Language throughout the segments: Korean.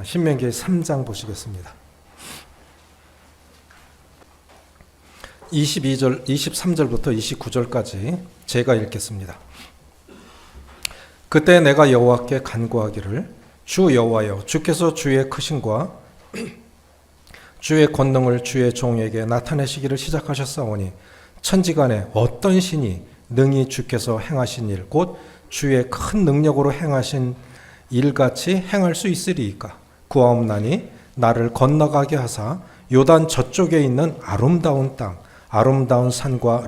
신명기 3장 보시겠습니다. 23절부터 29절까지 제가 읽겠습니다. 그때 내가 여호와께 간구하기를 주 여호와여, 주께서 주의 크심과 주의 권능을 주의 종에게 나타내시기를 시작하셨사오니 천지간에 어떤 신이 능히 주께서 행하신 일 곧 주의 큰 능력으로 행하신 일같이 행할 수 있으리이까. 구하옵나니 나를 건너가게 하사 요단 저쪽에 있는 아름다운 땅 아름다운 산과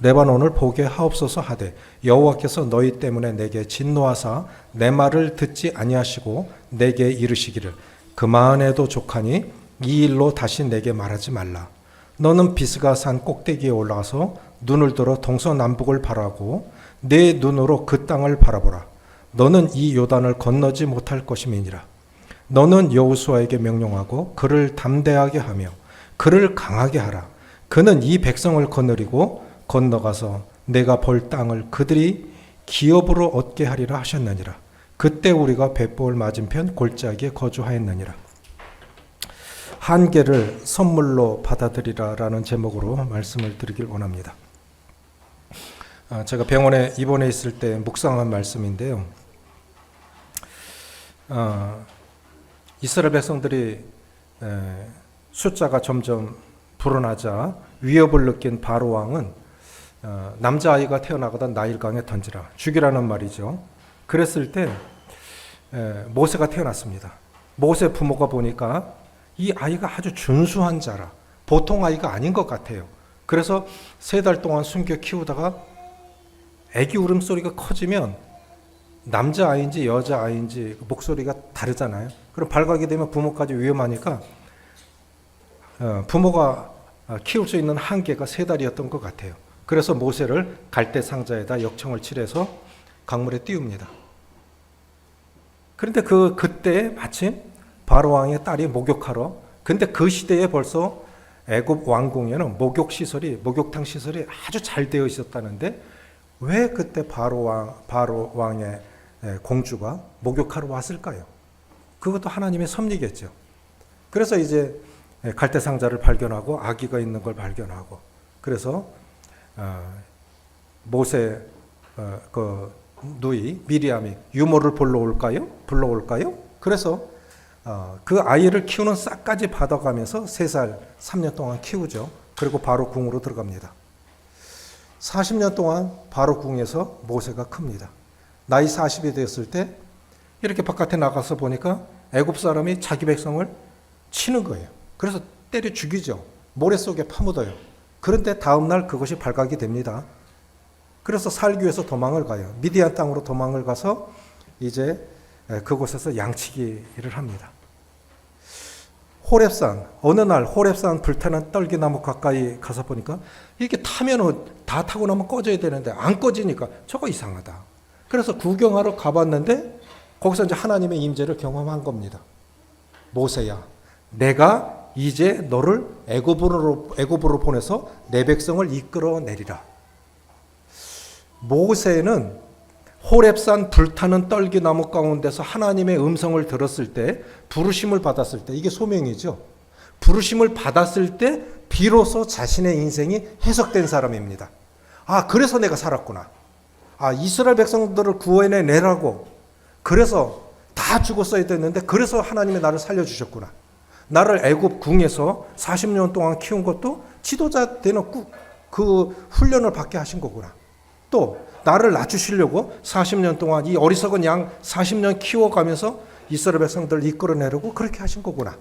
레바논을 보게 하옵소서 하되 여호와께서 너희 때문에 내게 진노하사 내 말을 듣지 아니하시고 내게 이르시기를 그만해도 족하니 이 일로 다시 내게 말하지 말라. 너는 비스가 산 꼭대기에 올라가서 눈을 들어 동서남북을 바라고 내 눈으로 그 땅을 바라보라. 너는 이 요단을 건너지 못할 것임이니라. 너는 여호수아에게 명령하고 그를 담대하게 하며 그를 강하게 하라. 그는 이 백성을 거느리고 건너가서 내가 벌 땅을 그들이 기업으로 얻게 하리라 하셨느니라. 그때 우리가 벳볼 맞은편 골짜기에 거주하였느니라. 한계를 선물로 받아들이라라는 제목으로 말씀을 드리길 원합니다. 제가 병원에 입원해 있을 때 묵상한 말씀인데요. 이스라엘 백성들이 숫자가 점점 불어나자 위협을 느낀 바로 왕은 남자아이가 태어나거든 나일강에 던지라 죽이라는 말이죠. 그랬을 때 모세가 태어났습니다. 모세 부모가 보니까 이 아이가 아주 준수한 자라 보통 아이가 아닌 것 같아요. 그래서 3달 동안 숨겨 키우다가 애기 울음소리가 커지면 남자아이인지 여자아이인지 목소리가 다르잖아요. 그럼 발각이 되면 부모까지 위험하니까 부모가 키울 수 있는 한계가 3달이었던 것 같아요. 그래서 모세를 갈대 상자에다 역청을 칠해서 강물에 띄웁니다. 그런데 그때 마침 바로 왕의 딸이 목욕하러, 근데 그 시대에 벌써 애굽 왕궁에는 목욕탕 시설이 아주 잘 되어 있었다는데 왜 그때 바로 왕의 공주가 목욕하러 왔을까요? 그것도 하나님의 섭리겠죠. 그래서 이제 갈대 상자를 발견하고 아기가 있는 걸 발견하고 그래서 모세 그 누이 미리암이 유모를 불러올까요? 그래서 그 아이를 키우는 싹까지 받아가면서 3살 3년 동안 키우죠. 그리고 바로 궁으로 들어갑니다. 40년 동안 바로 궁에서 모세가 큽니다. 나이 40이 됐을 때 이렇게 바깥에 나가서 보니까 애굽 사람이 자기 백성을 치는 거예요. 그래서 때려 죽이죠. 모래 속에 파묻어요. 그런데 다음 날 그것이 발각이 됩니다. 그래서 살기 위해서 도망을 가요. 미디안 땅으로 도망을 가서 이제 그곳에서 양치기를 합니다. 호렙산, 어느 날 호렙산 불타는 떨기나무 가까이 가서 보니까 이렇게 타면은 다 타고 나면 꺼져야 되는데 안 꺼지니까 저거 이상하다. 그래서 구경하러 가봤는데 거기서 이제 하나님의 임재를 경험한 겁니다. 모세야, 내가 이제 너를 애굽으로 보내서 내 백성을 이끌어내리라. 모세는 호렙산 불타는 떨기나무 가운데서 하나님의 음성을 들었을 때, 부르심을 받았을 때, 이게 소명이죠. 부르심을 받았을 때 비로소 자신의 인생이 해석된 사람입니다. 아, 그래서 내가 살았구나. 아, 이스라엘 백성들을 구원해내라고. 그래서 다 죽었어야 됐는데 그래서 하나님이 나를 살려주셨구나. 나를 애굽 궁에서 40년 동안 키운 것도 지도자 되는 그 훈련을 받게 하신 거구나. 또 나를 낮추시려고 40년 동안 이 어리석은 양 40년 키워가면서 이스라엘 백성들을 이끌어내려고 그렇게 하신 거구나.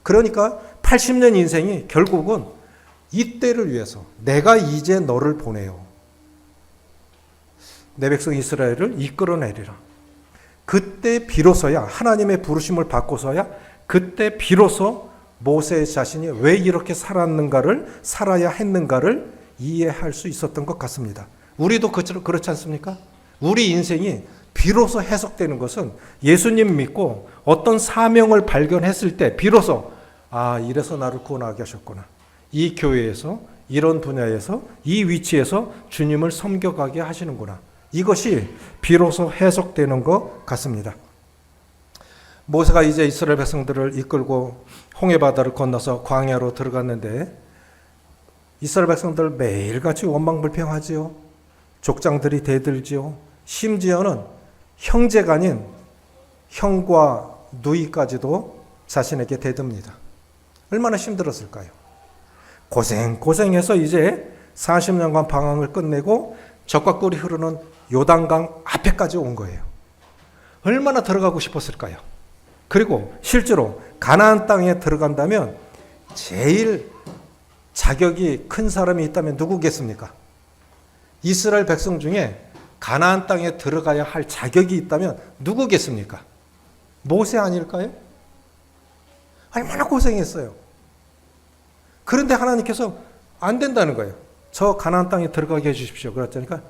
그러니까 80년 인생이 결국은 이때를 위해서 내가 이제 너를 보내요. 내 백성 이스라엘을 이끌어내리라. 그때 비로소야 하나님의 부르심을 받고서야 그때 비로소 모세 자신이 왜 이렇게 살아야 했는가를 이해할 수 있었던 것 같습니다. 우리도 그렇지 않습니까? 우리 인생이 비로소 해석되는 것은 예수님 믿고 어떤 사명을 발견했을 때 비로소 이래서 나를 구원하게 하셨구나. 이 교회에서 이런 분야에서 이 위치에서 주님을 섬겨가게 하시는구나. 이것이 비로소 해석되는 것 같습니다. 모세가 이제 이스라엘 백성들을 이끌고 홍해바다를 건너서 광야로 들어갔는데 이스라엘 백성들 매일같이 원망불평하지요. 족장들이 대들지요. 심지어는 형제가 아닌 형과 누이까지도 자신에게 대듭니다. 얼마나 힘들었을까요? 고생해서 이제 40년간 방황을 끝내고 적과 꿀이 흐르는 요단강 앞에까지 온 거예요. 얼마나 들어가고 싶었을까요? 그리고 실제로 가나안 땅에 들어간다면 제일 자격이 큰 사람이 있다면 누구겠습니까? 이스라엘 백성 중에 가나안 땅에 들어가야 할 자격이 있다면 누구겠습니까? 모세 아닐까요? 얼마나 고생했어요. 그런데 하나님께서 안 된다는 거예요. 저 가나안 땅에 들어가게 해주십시오. 그랬더니까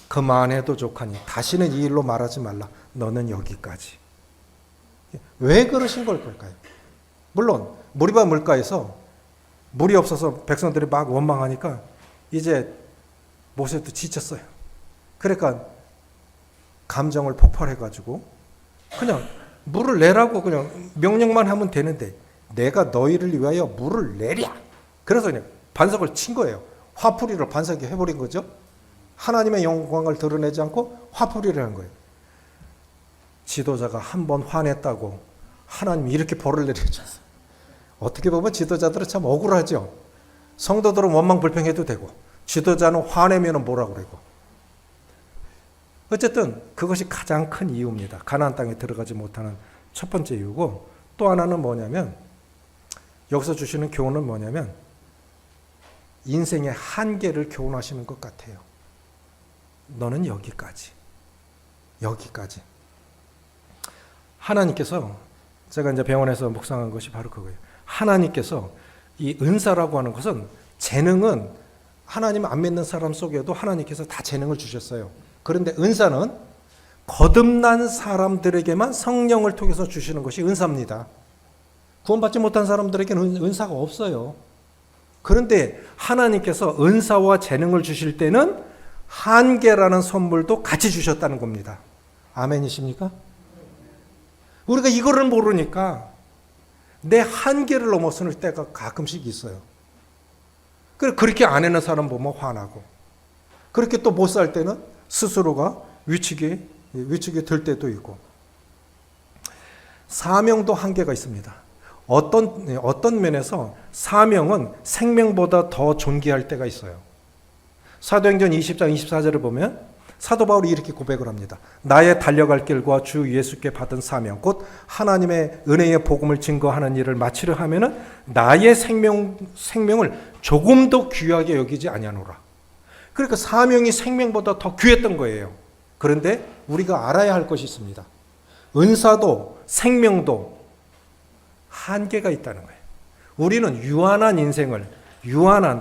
그만해도 좋하니 다시는 이 일로 말하지 말라. 너는 여기까지. 왜 그러신 걸까요? 물론 무리바 물가에서 물이 없어서 백성들이 막 원망하니까 이제 모세도 지쳤어요. 그러니까 감정을 폭발해가지고 그냥 물을 내라고 그냥 명령만 하면 되는데 내가 너희를 위하여 물을 내랴. 그래서 그냥 반석을 친 거예요. 화풀이를 반석에 해버린 거죠. 하나님의 영광을 드러내지 않고 화풀이를 한 거예요. 지도자가 한 번 화냈다고 하나님이 이렇게 벌을 내려줬어요. 어떻게 보면 지도자들은 참 억울하죠. 성도들은 원망불평해도 되고 지도자는 화내면 뭐라고 그러고. 어쨌든 그것이 가장 큰 이유입니다. 가나안 땅에 들어가지 못하는 첫 번째 이유고, 또 하나는 뭐냐면 여기서 주시는 교훈은 뭐냐면 인생의 한계를 교훈하시는 것 같아요. 너는 여기까지. 하나님께서, 제가 이제 병원에서 묵상한 것이 바로 그거예요. 하나님께서 이 은사라고 하는 것은, 재능은 하나님 안 믿는 사람 속에도 하나님께서 다 재능을 주셨어요. 그런데 은사는 거듭난 사람들에게만 성령을 통해서 주시는 것이 은사입니다. 구원받지 못한 사람들에게는 은사가 없어요. 그런데 하나님께서 은사와 재능을 주실 때는 한계라는 선물도 같이 주셨다는 겁니다. 아멘이십니까? 우리가 이거를 모르니까 내 한계를 넘어서는 때가 가끔씩 있어요. 그렇게 안 해는 사람 보면 화나고, 그렇게 또 못 살 때는 스스로가 위축이 될 때도 있고. 사명도 한계가 있습니다. 어떤 면에서 사명은 생명보다 더 존귀할 때가 있어요. 사도행전 20장 24절을 보면 사도 바울이 이렇게 고백을 합니다. 나의 달려갈 길과 주 예수께 받은 사명, 곧 하나님의 은혜의 복음을 증거하는 일을 마치려 하면은 나의 생명을 조금도 귀하게 여기지 아니하노라. 그러니까 사명이 생명보다 더 귀했던 거예요. 그런데 우리가 알아야 할 것이 있습니다. 은사도 생명도 한계가 있다는 거예요. 우리는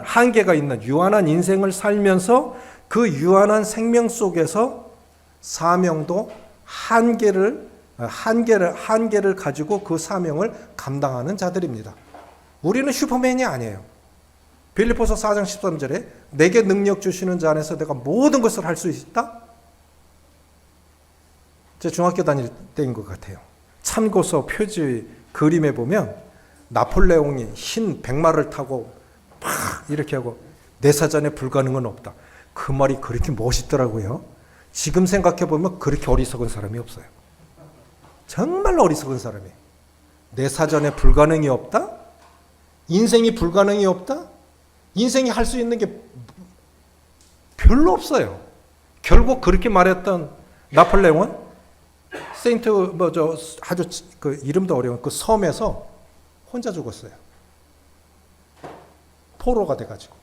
한계가 있는 유한한 인생을 살면서 그 유한한 생명 속에서 사명도 한계를 가지고 그 사명을 감당하는 자들입니다. 우리는 슈퍼맨이 아니에요. 빌립보서 4장 13절에 내게 능력 주시는 자 안에서 내가 모든 것을 할 수 있다? 제 중학교 다닐 때인 것 같아요. 참고서 표지 그림에 보면 나폴레옹이 흰 백마를 타고 막 이렇게 하고 내 사전에 불가능은 없다. 그 말이 그렇게 멋있더라고요. 지금 생각해 보면 그렇게 어리석은 사람이 없어요. 정말 어리석은 사람이에요. 내 사전에 불가능이 없다? 인생이 불가능이 없다? 인생이 할 수 있는 게 별로 없어요. 결국 그렇게 말했던 나폴레옹은 아주 그 이름도 어려운 그 섬에서 혼자 죽었어요. 포로가 돼가지고.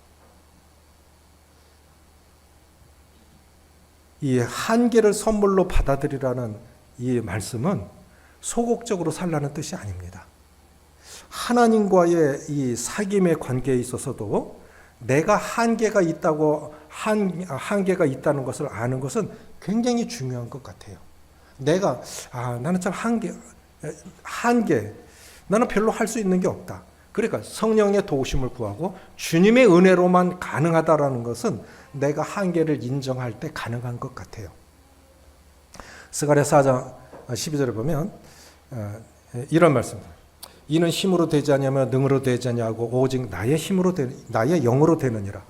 이 한계를 선물로 받아들이라는 이 말씀은 소극적으로 살라는 뜻이 아닙니다. 하나님과의 이 사귐의 관계에 있어서도 내가 한계가 있다는 것을 아는 것은 굉장히 중요한 것 같아요. 나는 참 한계, 나는 별로 할 수 있는 게 없다. 그러니까 성령의 도우심을 구하고 주님의 은혜로만 가능하다라는 것은 내가 한계를 인정할 때 가능한 것 같아요. 스가랴 4장 12절에 보면 이런 말씀. 이는 힘으로 되지 않냐며 능으로 되지 않냐고 오직 나의 힘으로 나의 영으로 되느니라.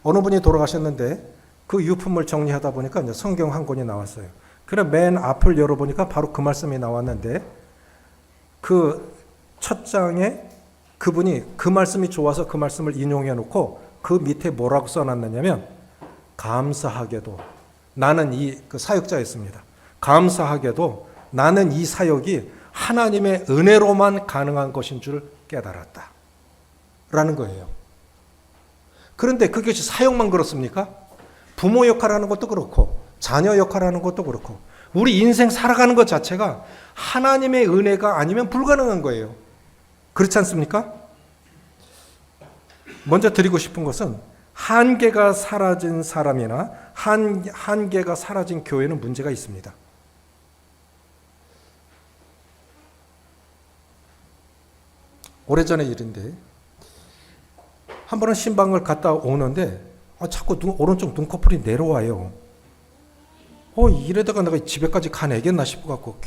어느 분이 돌아가셨는데 그 유품을 정리하다 보니까 이제 성경 한 권이 나왔어요. 그래 맨 앞을 열어보니까 바로 그 말씀이 나왔는데 그 첫 장에 그분이 그 말씀이 좋아서 그 말씀을 인용해 놓고 그 밑에 뭐라고 써놨느냐면 감사하게도 나는 그 사역자였습니다. 감사하게도 나는 이 사역이 하나님의 은혜로만 가능한 것인 줄 깨달았다. 라는 거예요. 그런데 그것이 사역만 그렇습니까? 부모 역할하는 것도 그렇고 자녀 역할하는 것도 그렇고 우리 인생 살아가는 것 자체가 하나님의 은혜가 아니면 불가능한 거예요. 그렇지 않습니까? 먼저 드리고 싶은 것은 한계가 사라진 사람이나 한계가 사라진 교회는 문제가 있습니다. 오래전의 일인데 한 번은 신방을 갔다 오는데 자꾸 오른쪽 눈꺼풀이 내려와요. 이래다가 내가 집에까지 가내겠나 싶어갖고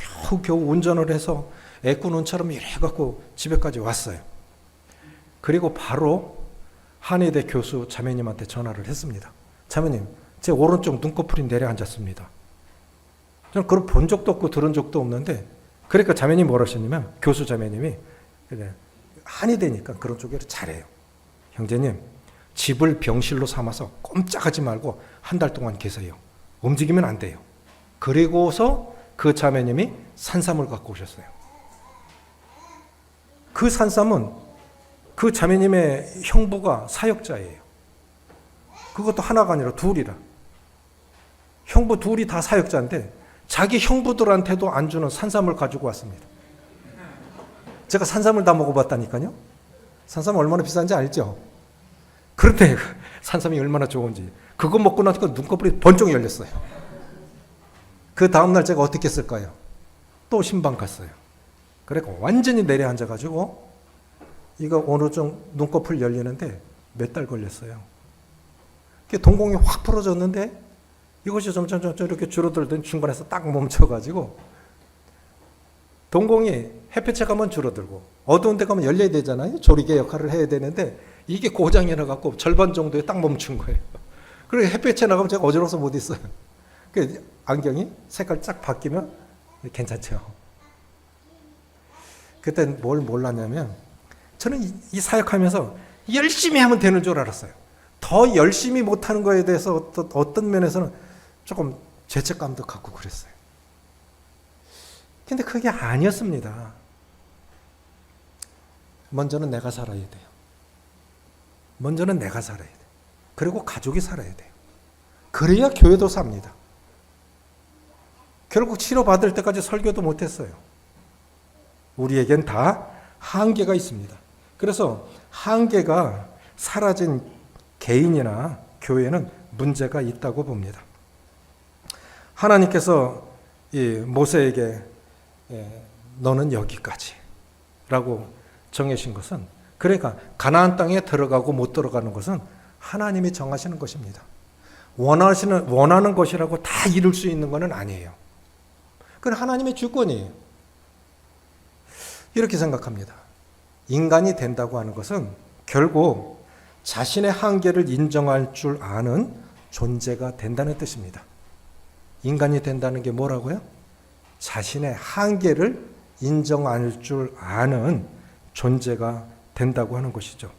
겨우 운전을 해서 애꾸눈처럼 이래갖고 집에까지 왔어요. 그리고 바로 한의대 교수 자매님한테 전화를 했습니다. 자매님, 제 오른쪽 눈꺼풀이 내려앉았습니다. 저는 그걸 본 적도 없고 들은 적도 없는데 그러니까 자매님이 뭐라 하셨냐면 교수 자매님이 한의대니까 그런 쪽으로 잘해요. 형제님, 집을 병실로 삼아서 꼼짝하지 말고 한 달 동안 계세요. 움직이면 안 돼요. 그리고서 그 자매님이 산삼을 갖고 오셨어요. 그 산삼은 그 자매님의 형부가 사역자예요. 그것도 하나가 아니라 둘이라. 형부 둘이 다 사역자인데 자기 형부들한테도 안 주는 산삼을 가지고 왔습니다. 제가 산삼을 다 먹어봤다니까요. 산삼 얼마나 비싼지 알죠? 그런데 산삼이 얼마나 좋은지 그거 먹고 나니까 눈꺼풀이 번쩍 열렸어요. 그 다음날 제가 어떻게 했을까요? 또 신방 갔어요. 그래서 완전히 내려앉아가지고 이거 오른쪽 눈꺼풀 열리는데 몇 달 걸렸어요. 동공이 확 풀어졌는데 이것이 점점 이렇게 줄어들더니 중간에서 딱 멈춰가지고 동공이 햇볕에 가면 줄어들고 어두운 데 가면 열려야 되잖아요. 조리개 역할을 해야 되는데 이게 고장이 나갖고 절반 정도에 딱 멈춘 거예요. 그리고 햇볕에 나가면 제가 어지러워서 못 있어요. 안경이 색깔 쫙 바뀌면 괜찮죠. 그때 뭘 몰랐냐면 저는 이 사역하면서 열심히 하면 되는 줄 알았어요. 더 열심히 못하는 거에 대해서 어떤 면에서는 조금 죄책감도 갖고 그랬어요. 근데 그게 아니었습니다. 먼저는 내가 살아야 돼요. 먼저는 내가 살아야 돼요. 그리고 가족이 살아야 돼요. 그래야 교회도 삽니다. 결국 치료받을 때까지 설교도 못했어요. 우리에겐 다 한계가 있습니다. 그래서 한계가 사라진 개인이나 교회는 문제가 있다고 봅니다. 하나님께서 이 모세에게 너는 여기까지 라고 정해신 것은 그러니까 가나안 땅에 들어가고 못 들어가는 것은 하나님이 정하시는 것입니다. 원하는 것이라고 다 이룰 수 있는 것은 아니에요. 그건 하나님의 주권이에요. 이렇게 생각합니다. 인간이 된다고 하는 것은 결국 자신의 한계를 인정할 줄 아는 존재가 된다는 뜻입니다. 인간이 된다는 게 뭐라고요? 자신의 한계를 인정할 줄 아는 존재가 된다고 하는 것이죠.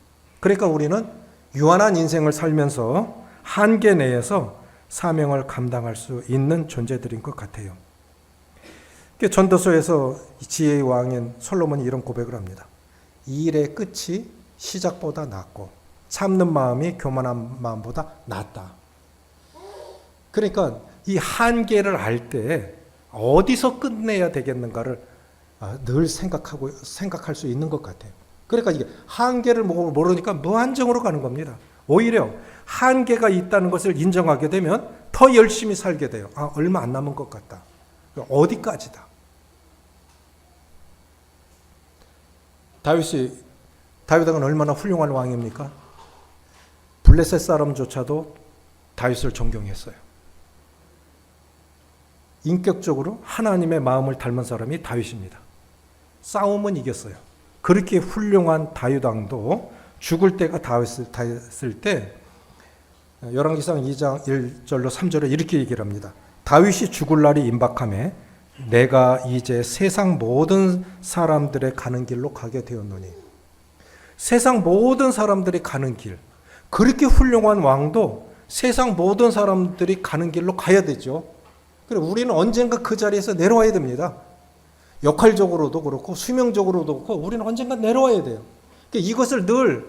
그러니까 우리는 유한한 인생을 살면서 한계 내에서 사명을 감당할 수 있는 존재들인 것 같아요. 전도서에서 지혜의 왕인 솔로몬이 이런 고백을 합니다. 일의 끝이 시작보다 낫고 참는 마음이 교만한 마음보다 낫다. 그러니까 이 한계를 알 때 어디서 끝내야 되겠는가를 늘 생각할 수 있는 것 같아요. 그러니까 이게 한계를 모르니까 무한정으로 가는 겁니다. 오히려 한계가 있다는 것을 인정하게 되면 더 열심히 살게 돼요. 얼마 안 남은 것 같다. 어디까지다. 다윗은 얼마나 훌륭한 왕입니까? 블레셋 사람조차도 다윗을 존경했어요. 인격적으로 하나님의 마음을 닮은 사람이 다윗입니다. 싸움은 이겼어요. 그렇게 훌륭한 다윗 왕도 죽을 때가 다 됐을 때 열왕기상 2장 1절로 3절에 이렇게 얘기를 합니다. 다윗이 죽을 날이 임박하매 내가 이제 세상 모든 사람들의 가는 길로 가게 되었노니. 세상 모든 사람들이 가는 길. 그렇게 훌륭한 왕도 세상 모든 사람들이 가는 길로 가야 되죠. 그래 우리는 언젠가 그 자리에서 내려와야 됩니다. 역할적으로도 그렇고 수명적으로도 그렇고 우리는 언젠가 내려와야 돼요. 이것을 늘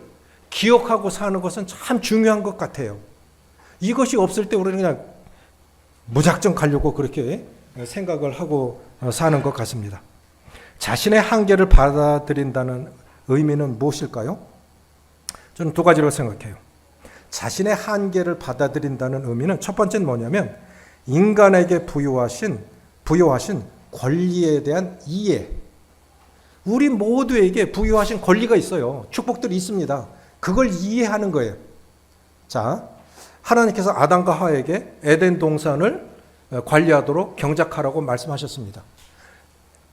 기억하고 사는 것은 참 중요한 것 같아요. 이것이 없을 때 우리는 그냥 무작정 가려고 그렇게 생각을 하고 사는 것 같습니다. 자신의 한계를 받아들인다는 의미는 무엇일까요? 저는 두 가지로 생각해요. 자신의 한계를 받아들인다는 의미는 첫 번째는 뭐냐면 인간에게 부여하신 권리에 대한 이해. 우리 모두에게 부여하신 권리가 있어요. 축복들이 있습니다. 그걸 이해하는 거예요. 자, 하나님께서 아담과 하와에게 에덴 동산을 관리하도록 경작하라고 말씀하셨습니다.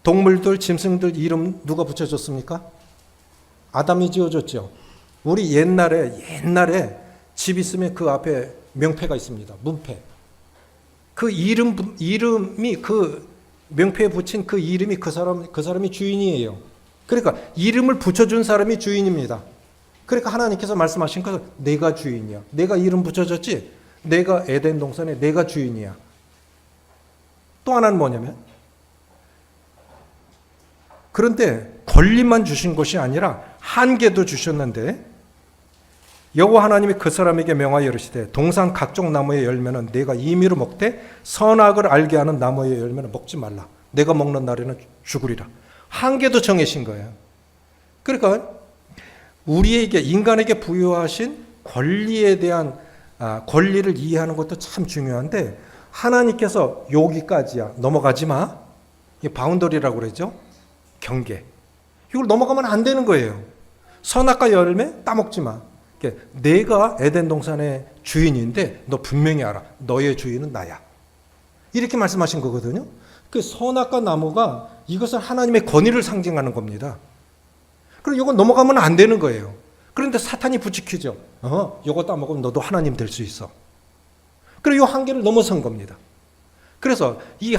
동물들, 짐승들 이름 누가 붙여줬습니까? 아담이 지어줬죠. 우리 옛날에 집 있으면 그 앞에 명패가 있습니다. 문패. 그 이름이 그 명패에 붙인 그 이름이 그 사람이 주인이에요. 그러니까 이름을 붙여준 사람이 주인입니다. 그러니까 하나님께서 말씀하신 것은 내가 주인이야. 내가 이름 붙여줬지. 내가 에덴 동산에 내가 주인이야. 또 하나는 뭐냐면 그런데 권리만 주신 것이 아니라 한계도 주셨는데 여호와 하나님이 그 사람에게 명하여 이르시되 동산 각종 나무의 열매는 내가 임의로 먹되 선악을 알게 하는 나무의 열매는 먹지 말라. 내가 먹는 날에는 죽으리라. 한계도 정해신 거예요. 그러니까 우리에게 인간에게 부여하신 권리에 대한 권리를 이해하는 것도 참 중요한데 하나님께서 여기까지야. 넘어가지 마. 이 바운더리라고 그러죠. 경계. 이걸 넘어가면 안 되는 거예요. 선악과 열매 따먹지 마. 내가 에덴 동산의 주인인데 너 분명히 알아. 너의 주인은 나야. 이렇게 말씀하신 거거든요. 그 선악과 나무가 이것은 하나님의 권위를 상징하는 겁니다. 그리고 이건 넘어가면 안 되는 거예요. 그런데 사탄이 부추기죠. 이거 따먹으면 너도 하나님 될 수 있어. 그리고 이 한계를 넘어선 겁니다. 그래서 이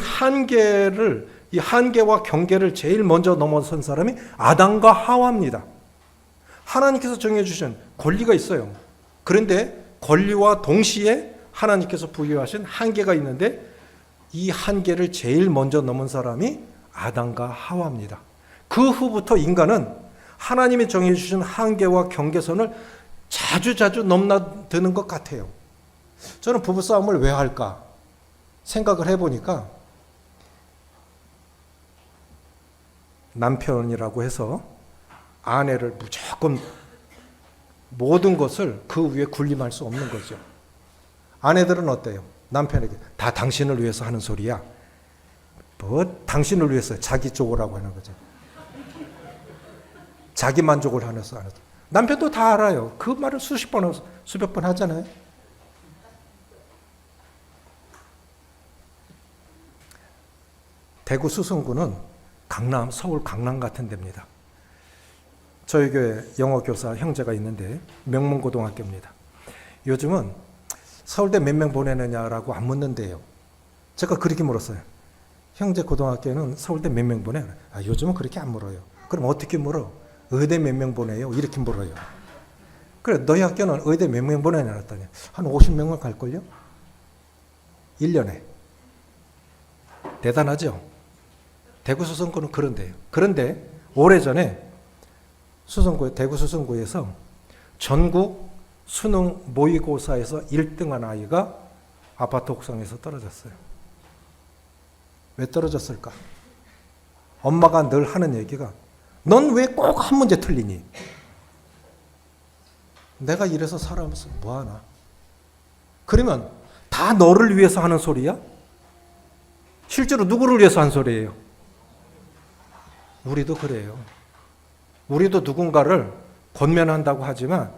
한계와 경계를 제일 먼저 넘어선 사람이 아담과 하와입니다. 하나님께서 정해주신 권리가 있어요. 그런데 권리와 동시에 하나님께서 부여하신 한계가 있는데 이 한계를 제일 먼저 넘은 사람이 아담과 하와입니다. 그 후부터 인간은 하나님이 정해주신 한계와 경계선을 자주 넘나드는 것 같아요. 저는 부부싸움을 왜 할까 생각을 해보니까 남편이라고 해서 아내를 무조건 모든 것을 그 위에 군림할 수 없는 거죠. 아내들은 어때요? 남편에게 다 당신을 위해서 하는 소리야. 뭐 당신을 위해서 자기 쪽으라고 하는 거죠. 자기 만족을 하면서 하는. 남편도 다 알아요. 그 말을 수백 번 하잖아요. 대구 수성구는 서울 강남 같은 데입니다. 저희 교회 영어교사 형제가 있는데 명문고등학교입니다. 요즘은 서울대 몇 명 보내느냐라고 안 묻는데요. 제가 그렇게 물었어요. 형제 고등학교는 서울대 몇 명 보내? 요즘은 그렇게 안 물어요. 그럼 어떻게 물어? 의대 몇 명 보내요? 이렇게 물어요. 그래 너희 학교는 의대 몇 명 보내냐 했더니 한 50명만 갈걸요? 1년에. 대단하죠? 대구 수성구는 그런데요. 그런데 오래전에 대구 수성구에서 전국 수능 모의고사에서 1등한 아이가 아파트 옥상에서 떨어졌어요. 왜 떨어졌을까? 엄마가 늘 하는 얘기가 넌 왜 꼭 한 문제 틀리니? 내가 이래서 살아면서 뭐하나? 그러면 다 너를 위해서 하는 소리야? 실제로 누구를 위해서 한 소리예요? 우리도 그래요. 우리도 누군가를 권면한다고 하지만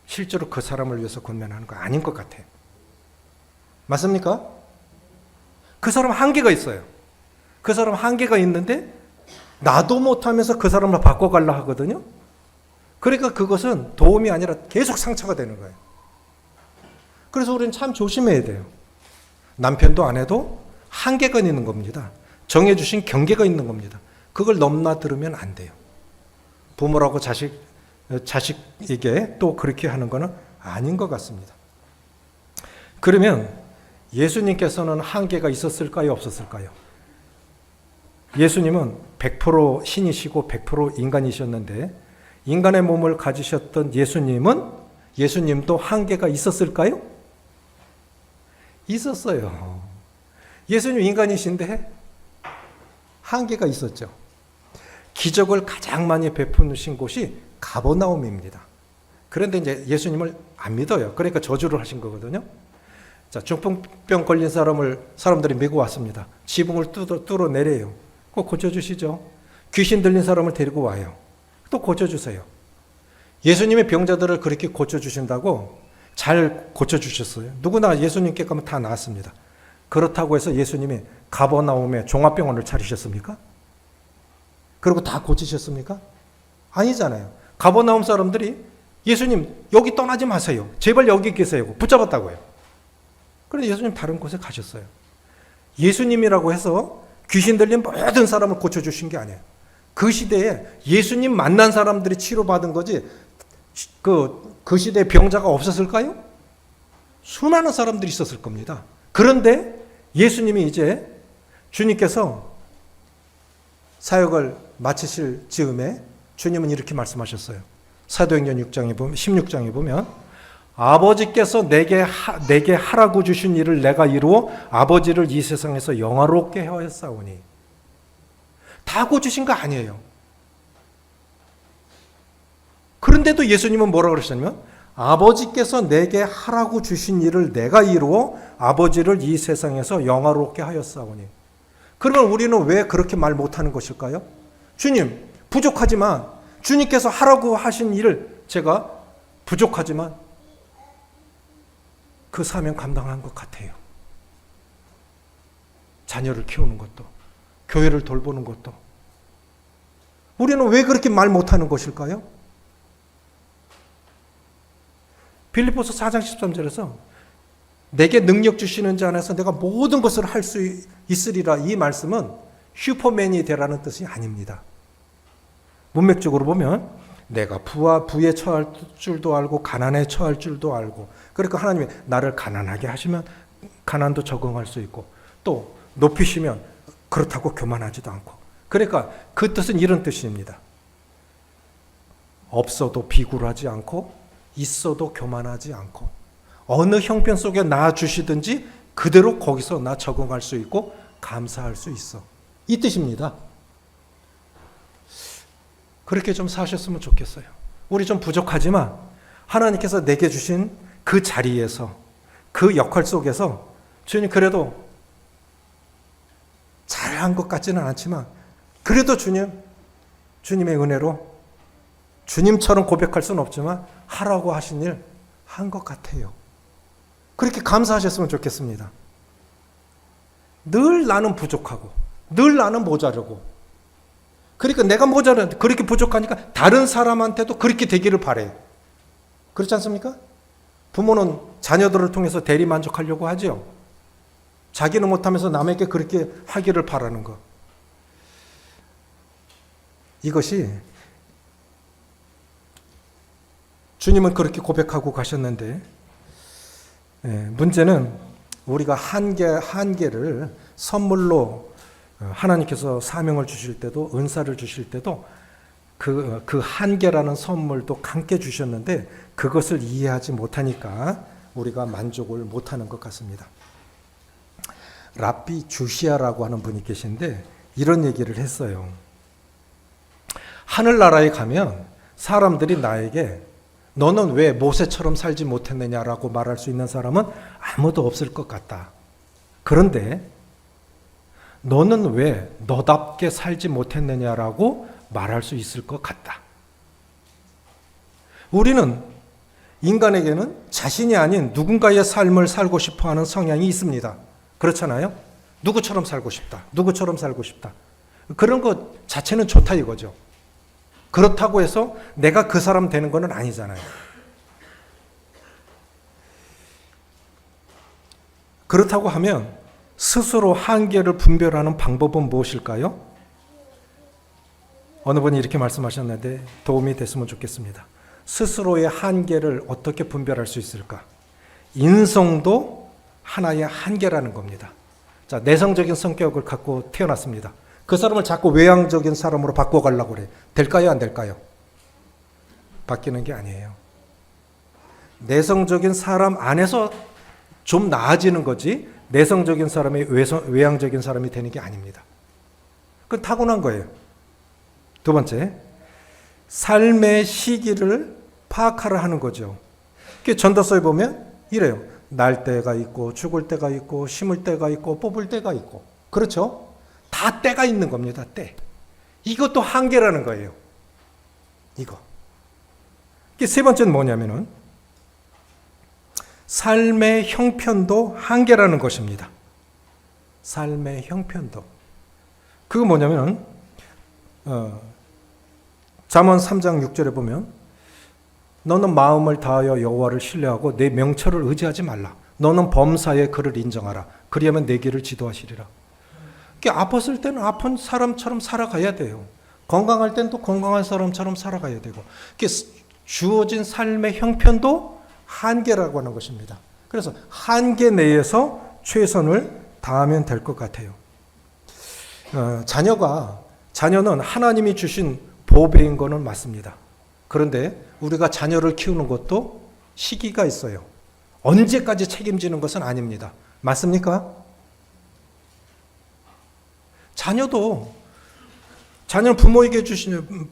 실제로 그 사람을 위해서 권면하는 거 아닌 것 같아요. 맞습니까? 그 사람 한계가 있어요. 그 사람 한계가 있는데 나도 못하면서 그 사람을 바꿔가려 하거든요. 그러니까 그것은 도움이 아니라 계속 상처가 되는 거예요. 그래서 우리는 참 조심해야 돼요. 남편도 아내도 한계가 있는 겁니다. 정해주신 경계가 있는 겁니다. 그걸 넘나들으면 안 돼요. 부모라고 자식에게 또 그렇게 하는 것은 아닌 것 같습니다. 그러면 예수님께서는 한계가 있었을까요? 없었을까요? 예수님은 100% 신이시고 100% 인간이셨는데 인간의 몸을 가지셨던 예수님도 한계가 있었을까요? 있었어요. 예수님 인간이신데 한계가 있었죠. 기적을 가장 많이 베푸신 곳이 가버나움입니다. 그런데 이제 예수님을 안 믿어요. 그러니까 저주를 하신 거거든요. 자, 중풍병 걸린 사람들이 메고 왔습니다. 지붕을 뚫어내려요. 그거 고쳐주시죠. 귀신 들린 사람을 데리고 와요. 또 고쳐주세요. 예수님의 병자들을 그렇게 고쳐주신다고 잘 고쳐주셨어요. 누구나 예수님께 가면 다 나았습니다. 그렇다고 해서 예수님이 가버나움에 종합병원을 차리셨습니까? 그리고 다 고치셨습니까? 아니잖아요. 가버나움 사람들이 예수님 여기 떠나지 마세요. 제발 여기 계세요. 붙잡았다고요. 그래서 예수님 다른 곳에 가셨어요. 예수님이라고 해서 귀신 들린 모든 사람을 고쳐주신 게 아니에요. 그 시대에 예수님 만난 사람들이 치료받은 거지 그 시대에 병자가 없었을까요? 수많은 사람들이 있었을 겁니다. 그런데 예수님이 이제 주님께서 사역을 마치실 즈음에 주님은 이렇게 말씀하셨어요. 사도행전 16장에 보면 아버지께서 내게 하라고 주신 일을 내가 이루어 아버지를 이 세상에서 영화롭게 하였사오니. 다 고치신 거 아니에요. 그런데도 예수님은 뭐라고 그러셨냐면 아버지께서 내게 하라고 주신 일을 내가 이루어 아버지를 이 세상에서 영화롭게 하였사오니. 그러면 우리는 왜 그렇게 말 못하는 것일까요? 주님, 부족하지만 주님께서 하라고 하신 일을 제가 부족하지만 그 사명 감당한 것 같아요. 자녀를 키우는 것도, 교회를 돌보는 것도. 우리는 왜 그렇게 말 못하는 것일까요? 빌립보서 4장 13절에서 내게 능력 주시는 자 안에서 내가 모든 것을 할 수 있으리라. 이 말씀은 슈퍼맨이 되라는 뜻이 아닙니다. 문맥적으로 보면 내가 부에 처할 줄도 알고 가난에 처할 줄도 알고, 그러니까 하나님이 나를 가난하게 하시면 가난도 적응할 수 있고 또 높이시면 그렇다고 교만하지도 않고, 그러니까 그 뜻은 이런 뜻입니다. 없어도 비굴하지 않고 있어도 교만하지 않고 어느 형편 속에 나 주시든지 그대로 거기서 나 적응할 수 있고 감사할 수 있어. 이 뜻입니다. 그렇게 좀 사셨으면 좋겠어요. 우리 좀 부족하지만 하나님께서 내게 주신 그 자리에서 그 역할 속에서 주님 그래도 잘한 것 같지는 않지만 그래도 주님의 은혜로 주님처럼 고백할 수는 없지만 하라고 하신 일 한 것 같아요. 그렇게 감사하셨으면 좋겠습니다. 늘 나는 부족하고 늘 나는 모자르고, 그러니까 내가 모자란데 그렇게 부족하니까 다른 사람한테도 그렇게 되기를 바래요. 그렇지 않습니까? 부모는 자녀들을 통해서 대리 만족하려고 하죠. 자기는 못하면서 남에게 그렇게 하기를 바라는 것. 이것이 주님은 그렇게 고백하고 가셨는데, 문제는 우리가 한계를 선물로 하나님께서 사명을 주실 때도 은사를 주실 때도 그 한계라는 선물도 함께 주셨는데 그것을 이해하지 못하니까 우리가 만족을 못하는 것 같습니다. 랍비 주시아라고 하는 분이 계신데 이런 얘기를 했어요. 하늘나라에 가면 사람들이 나에게 너는 왜 모세처럼 살지 못했느냐라고 말할 수 있는 사람은 아무도 없을 것 같다. 그런데 너는 왜 너답게 살지 못했느냐라고 말할 수 있을 것 같다. 우리는 인간에게는 자신이 아닌 누군가의 삶을 살고 싶어하는 성향이 있습니다. 그렇잖아요? 누구처럼 살고 싶다. 누구처럼 살고 싶다. 그런 것 자체는 좋다 이거죠. 그렇다고 해서 내가 그 사람 되는 건 아니잖아요. 그렇다고 하면 스스로 한계를 분별하는 방법은 무엇일까요? 어느 분이 이렇게 말씀하셨는데 도움이 됐으면 좋겠습니다. 스스로의 한계를 어떻게 분별할 수 있을까? 인성도 하나의 한계라는 겁니다. 자, 내성적인 성격을 갖고 태어났습니다. 그 사람을 자꾸 외향적인 사람으로 바꿔가려고 그래. 될까요? 안 될까요? 바뀌는 게 아니에요. 내성적인 사람 안에서 좀 나아지는 거지 내성적인 사람이 외향적인 사람이 되는 게 아닙니다. 그건 타고난 거예요. 두 번째, 삶의 시기를 파악하라 하는 거죠. 전도서에 보면 이래요. 날 때가 있고 죽을 때가 있고 심을 때가 있고 뽑을 때가 있고 그렇죠? 다 때가 있는 겁니다. 때. 이것도 한계라는 거예요. 이거. 세 번째는 뭐냐면은 삶의 형편도 한계라는 것입니다. 삶의 형편도. 그거 뭐냐면 잠언 3장 6절에 보면 너는 마음을 다하여 여호와를 신뢰하고 내 명철을 의지하지 말라. 너는 범사에 그를 인정하라. 그리하면 내 길을 지도하시리라. 아팠을 때는 아픈 사람처럼 살아가야 돼요. 건강할 때는 또 건강한 사람처럼 살아가야 되고 주어진 삶의 형편도 한계라고 하는 것입니다. 그래서 한계 내에서 최선을 다하면 될 것 같아요. 자녀는 하나님이 주신 보배인 거는 맞습니다. 그런데 우리가 자녀를 키우는 것도 시기가 있어요. 언제까지 책임지는 것은 아닙니다. 맞습니까? 자녀는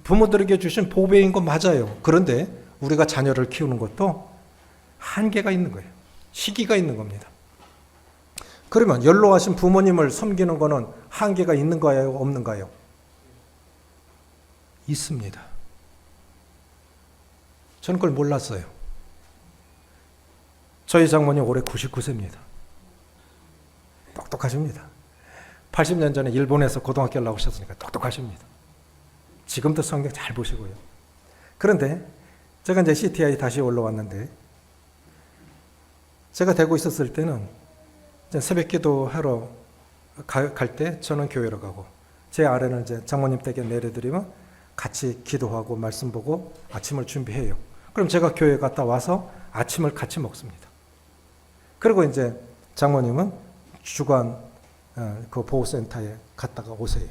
부모들에게 주신 보배인 건 맞아요. 그런데 우리가 자녀를 키우는 것도 한계가 있는 거예요. 시기가 있는 겁니다. 그러면 연로하신 부모님을 섬기는 거는 한계가 있는가요? 없는가요? 있습니다. 저는 그걸 몰랐어요. 저희 장모님 올해 99세입니다. 똑똑하십니다. 80년 전에 일본에서 고등학교를 나오셨으니까 똑똑하십니다. 지금도 성경 잘 보시고요. 그런데 제가 이제 CTI 다시 올라왔는데 제가 되고 있었을 때는 새벽 기도하러 갈 때 저는 교회로 가고 제 아래는 이제 장모님 댁에 내려드리면 같이 기도하고 말씀 보고 아침을 준비해요. 그럼 제가 교회 갔다 와서 아침을 같이 먹습니다. 그리고 이제 장모님은 주간 그 보호센터에 갔다가 오세요.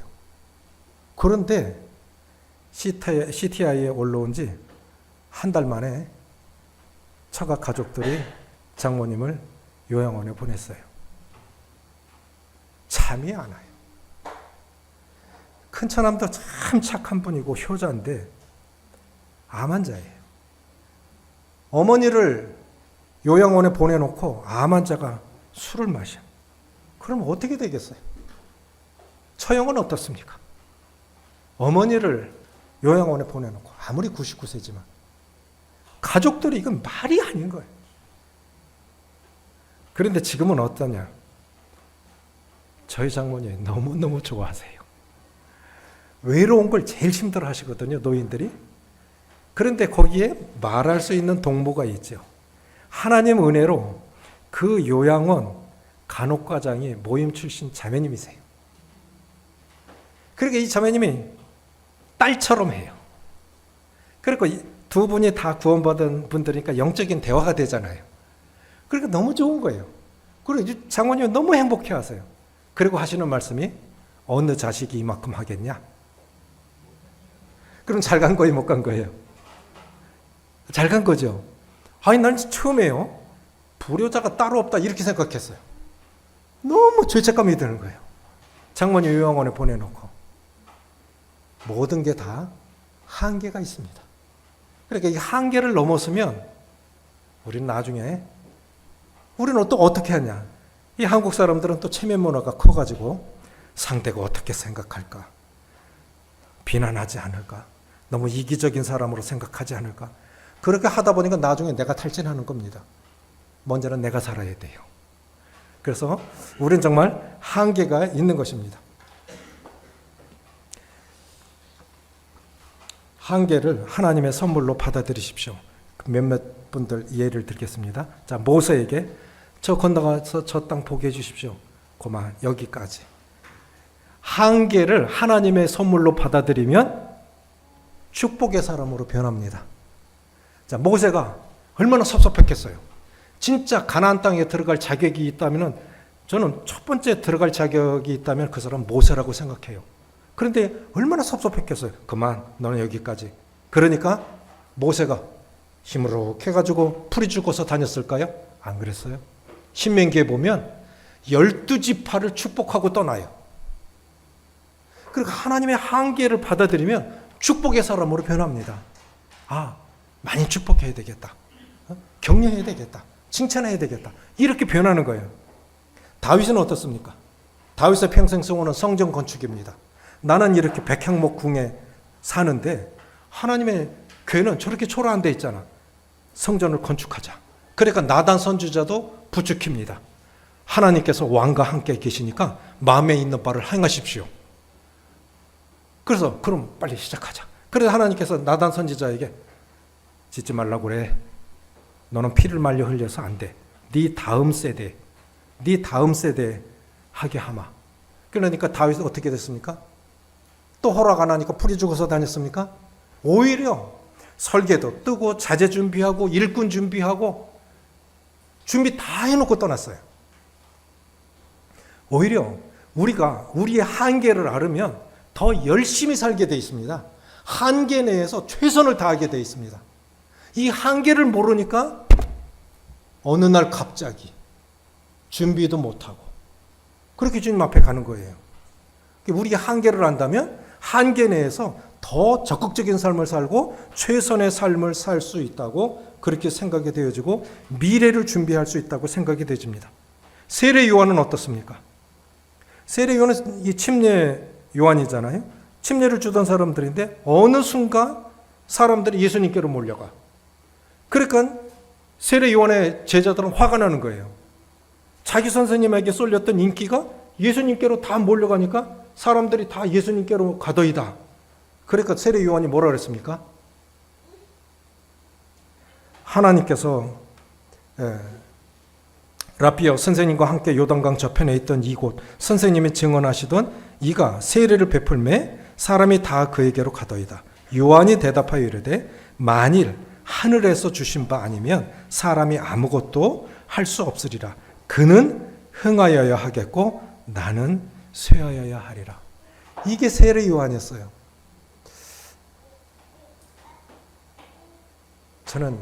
그런데 CTI에 올라온 지 한 달 만에 처가 가족들이 장모님을 요양원에 보냈어요. 잠이 안 와요. 큰처남도 참 착한 분이고 효자인데 암 환자예요. 어머니를 요양원에 보내놓고 암 환자가 술을 마셔. 그럼 어떻게 되겠어요? 처형은 어떻습니까? 어머니를 요양원에 보내놓고 아무리 99세지만 가족들이 이건 말이 아닌 거예요. 그런데 지금은 어떠냐? 저희 장모님 너무너무 좋아하세요. 외로운 걸 제일 힘들어 하시거든요, 노인들이. 그런데 거기에 말할 수 있는 동무가 있죠. 하나님 은혜로 그 요양원 간호과장이 모임 출신 자매님이세요. 그러니까 이 자매님이 딸처럼 해요. 그리고 두 분이 다 구원받은 분들이니까 영적인 대화가 되잖아요. 그러니까 너무 좋은 거예요. 그리고 장모님이 너무 행복해 하세요. 그리고 하시는 말씀이 어느 자식이 이만큼 하겠냐? 그럼 잘 간 거예요, 못 간 거예요? 잘 간 거죠. 아니, 난 처음에요. 불효자가 따로 없다 이렇게 생각했어요. 너무 죄책감이 드는 거예요. 장모님 요양원에 보내놓고. 모든 게 다 한계가 있습니다. 그러니까 이 한계를 넘었으면 우리는 나중에 우리는 또 어떻게 하냐. 이 한국 사람들은 또 체면 문화가 커가지고 상대가 어떻게 생각할까? 비난하지 않을까? 너무 이기적인 사람으로 생각하지 않을까? 그렇게 하다 보니까 나중에 내가 탈진하는 겁니다. 먼저는 내가 살아야 돼요. 그래서 우리는 정말 한계가 있는 것입니다. 한계를 하나님의 선물로 받아들이십시오. 몇몇 분들 예를 들겠습니다. 자, 모세에게 저 건너가서 저 땅 보게 해주십시오. 그만 여기까지. 한계를 하나님의 선물로 받아들이면 축복의 사람으로 변합니다. 자, 모세가 얼마나 섭섭했겠어요. 진짜 가나안 땅에 들어갈 자격이 있다면 저는 첫 번째 들어갈 자격이 있다면 그 사람 모세라고 생각해요. 그런데 얼마나 섭섭했겠어요. 그만 너는 여기까지. 그러니까 모세가 힘으로 해가지고 풀이 죽어서 다녔을까요? 안 그랬어요. 신명기에 보면 12지파를 축복하고 떠나요. 그러니까 하나님의 한계를 받아들이면 축복의 사람으로 변합니다. 아, 많이 축복해야 되겠다. 격려해야 되겠다. 칭찬해야 되겠다. 이렇게 변하는 거예요. 다윗은 어떻습니까? 다윗의 평생 소원은 성전 건축입니다. 나는 이렇게 백향목 궁에 사는데 하나님의 교회는 저렇게 초라한 데 있잖아. 성전을 건축하자. 그러니까 나단 선지자도 부추깁니다. 하나님께서 왕과 함께 계시니까 마음에 있는 바를 행하십시오. 그래서 그럼 빨리 시작하자. 그래서 하나님께서 나단 선지자에게 짓지 말라고 그래. 너는 피를 말려 흘려서 안 돼. 네 다음 세대 하게 하마. 그러니까 다윗은 어떻게 됐습니까? 또 허락 안 하니까 풀이 죽어서 다녔습니까? 오히려 설계도 뜨고 자재 준비하고 일꾼 준비하고 준비 다 해놓고 떠났어요. 오히려 우리가 우리의 한계를 알으면 더 열심히 살게 돼 있습니다. 한계 내에서 최선을 다하게 돼 있습니다. 이 한계를 모르니까 어느 날 갑자기 준비도 못하고 그렇게 주님 앞에 가는 거예요. 우리의 한계를 안다면 한계 내에서 더 적극적인 삶을 살고 최선의 삶을 살 수 있다고 그렇게 생각이 되어지고 미래를 준비할 수 있다고 생각이 되집니다. 세례 요한은 어떻습니까? 세례 요한은 이 침례 요한이잖아요. 침례를 주던 사람들인데 어느 순간 사람들이 예수님께로 몰려가. 그러니까 세례 요한의 제자들은 화가 나는 거예요. 자기 선생님에게 쏠렸던 인기가 예수님께로 다 몰려가니까 사람들이 다 예수님께로 가더이다. 그러니까 세례 요한이 뭐라 그랬습니까? 하나님께서 라비어 선생님과 함께 요단강 저편에 있던 이곳 선생님이 증언하시던 이가 세례를 베풀매 사람이 다 그에게로 가더이다. 요한이 대답하여 이르되 만일 하늘에서 주신 바 아니면 사람이 아무것도 할 수 없으리라. 그는 흥하여야 하겠고 나는 쇠하여야 하리라. 이게 세례 요한이었어요. 저는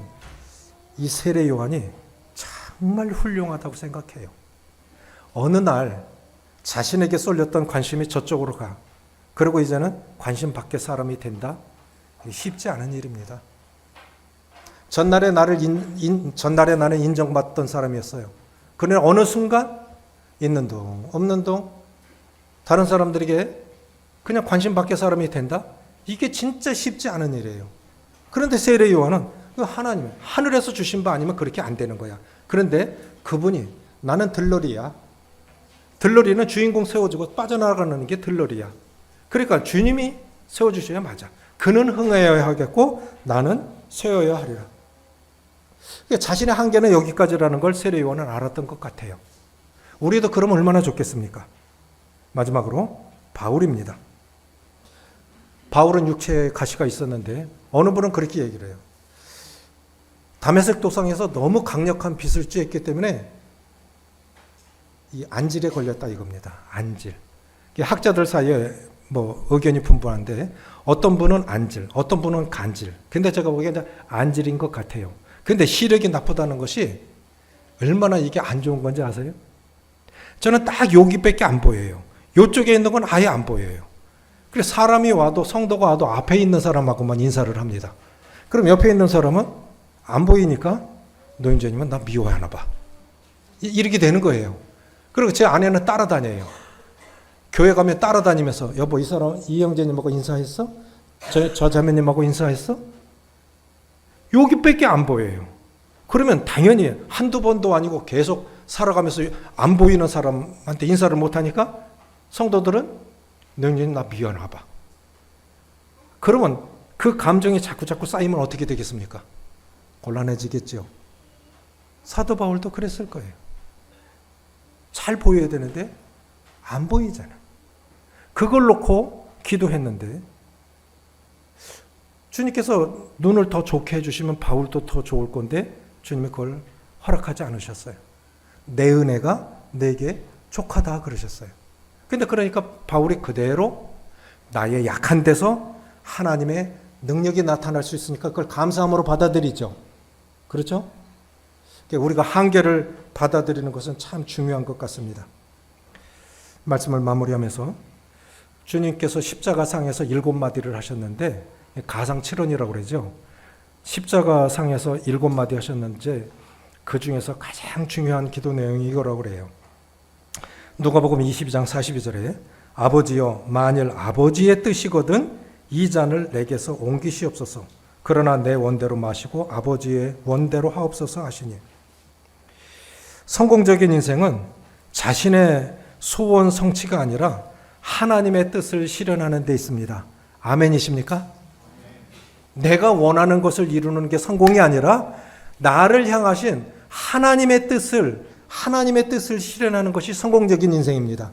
이 세례 요한이 정말 훌륭하다고 생각해요. 어느 날 자신에게 쏠렸던 관심이 저쪽으로 가. 그리고 이제는 관심 밖의 사람이 된다. 쉽지 않은 일입니다. 전날에 나는 인정받던 사람이었어요. 그러나 어느 순간 있는 동 없는 동 다른 사람들에게 그냥 관심 밖의 사람이 된다. 이게 진짜 쉽지 않은 일이에요. 그런데 세례 요한은 하나님 하늘에서 주신 바 아니면 그렇게 안 되는 거야. 그런데 그분이 나는 들러리야. 들러리는 주인공 세워주고 빠져나가는 게 들러리야. 그러니까 주님이 세워주셔야 맞아. 그는 흥하여야 하겠고 나는 쇠어야 하리라. 자신의 한계는 여기까지라는 걸 세례 요한은 알았던 것 같아요. 우리도 그러면 얼마나 좋겠습니까? 마지막으로 바울입니다. 바울은 육체에 가시가 있었는데 어느 분은 그렇게 얘기를 해요. 다메섹 도상에서 너무 강력한 빚을 쥐었기 때문에 이 안질에 걸렸다 이겁니다. 안질. 학자들 사이에 뭐 의견이 분분한데 어떤 분은 안질, 어떤 분은 간질. 근데 제가 보기에는 안질인 것 같아요. 근데 시력이 나쁘다는 것이 얼마나 이게 안 좋은 건지 아세요? 저는 딱 여기밖에 안 보여요. 이쪽에 있는 건 아예 안 보여요. 그래서 사람이 와도 성도가 와도 앞에 있는 사람하고만 인사를 합니다. 그럼 옆에 있는 사람은 안 보이니까 노인재님은 나 미워하나 봐. 이렇게 되는 거예요. 그리고 제 아내는 따라다녀요. 교회 가면 따라다니면서 여보 이 사람 이영재님하고 인사했어? 저 자매님하고 인사했어? 여기밖에 안 보여요. 그러면 당연히 한두 번도 아니고 계속 살아가면서 안 보이는 사람한테 인사를 못하니까 성도들은 너희는 나 미워하나 봐. 그러면 그 감정이 자꾸 쌓이면 어떻게 되겠습니까? 곤란해지겠죠. 사도 바울도 그랬을 거예요. 잘 보여야 되는데 안 보이잖아. 그걸 놓고 기도했는데 주님께서 눈을 더 좋게 해주시면 바울도 더 좋을 건데 주님이 그걸 허락하지 않으셨어요. 내 은혜가 내게 족하다 그러셨어요. 근데 그러니까 바울이 그대로 나의 약한 데서 하나님의 능력이 나타날 수 있으니까 그걸 감사함으로 받아들이죠. 그렇죠? 우리가 한계를 받아들이는 것은 참 중요한 것 같습니다. 말씀을 마무리하면서 주님께서 십자가상에서 7마디를 하셨는데 가상 7언이라고 그러죠. 십자가상에서 7마디 하셨는데 그 중에서 가장 중요한 기도 내용이 이거라고 그래요. 누가복음 22장 42절에 아버지여 만일 아버지의 뜻이거든 이 잔을 내게서 옮기시옵소서. 그러나 내 원대로 마시고 아버지의 원대로 하옵소서 하시니. 성공적인 인생은 자신의 소원 성취가 아니라 하나님의 뜻을 실현하는 데 있습니다. 아멘이십니까? 내가 원하는 것을 이루는 게 성공이 아니라 나를 향하신 하나님의 뜻을 실현하는 것이 성공적인 인생입니다.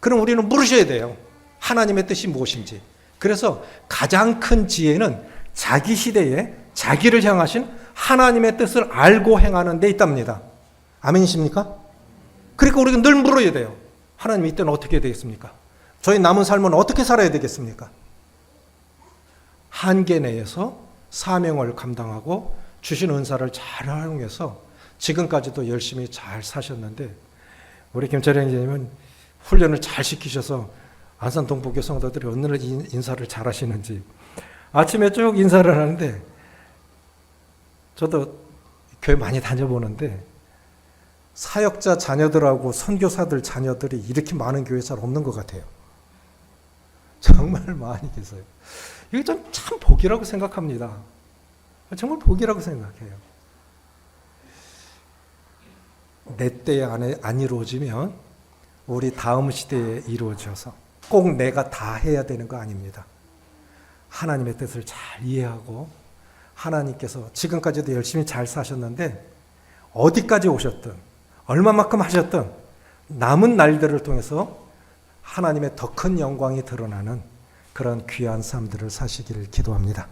그럼 우리는 물으셔야 돼요. 하나님의 뜻이 무엇인지. 그래서 가장 큰 지혜는 자기 시대에 자기를 향하신 하나님의 뜻을 알고 행하는 데 있답니다. 아멘이십니까? 그러니까 우리가 늘 물어야 돼요. 하나님 이때는 어떻게 해야 되겠습니까? 저희 남은 삶은 어떻게 살아야 되겠습니까? 한계 내에서 사명을 감당하고 주신 은사를 잘 활용해서 지금까지도 열심히 잘 사셨는데 우리 김철현 선생님은 훈련을 잘 시키셔서 안산 동북교 성도들이 어느 인사를 잘 하시는지 아침에 쭉 인사를 하는데 저도 교회 많이 다녀보는데 사역자 자녀들하고 선교사들 자녀들이 이렇게 많은 교회 잘 없는 것 같아요. 정말 많이 계세요. 이게 참 복이라고 생각합니다. 정말 복이라고 생각해요. 내 때에 안 이루어지면 우리 다음 시대에 이루어져서 꼭 내가 다 해야 되는 거 아닙니다. 하나님의 뜻을 잘 이해하고 하나님께서 지금까지도 열심히 잘 사셨는데 어디까지 오셨든 얼마만큼 하셨든 남은 날들을 통해서 하나님의 더 큰 영광이 드러나는 그런 귀한 삶들을 사시기를 기도합니다.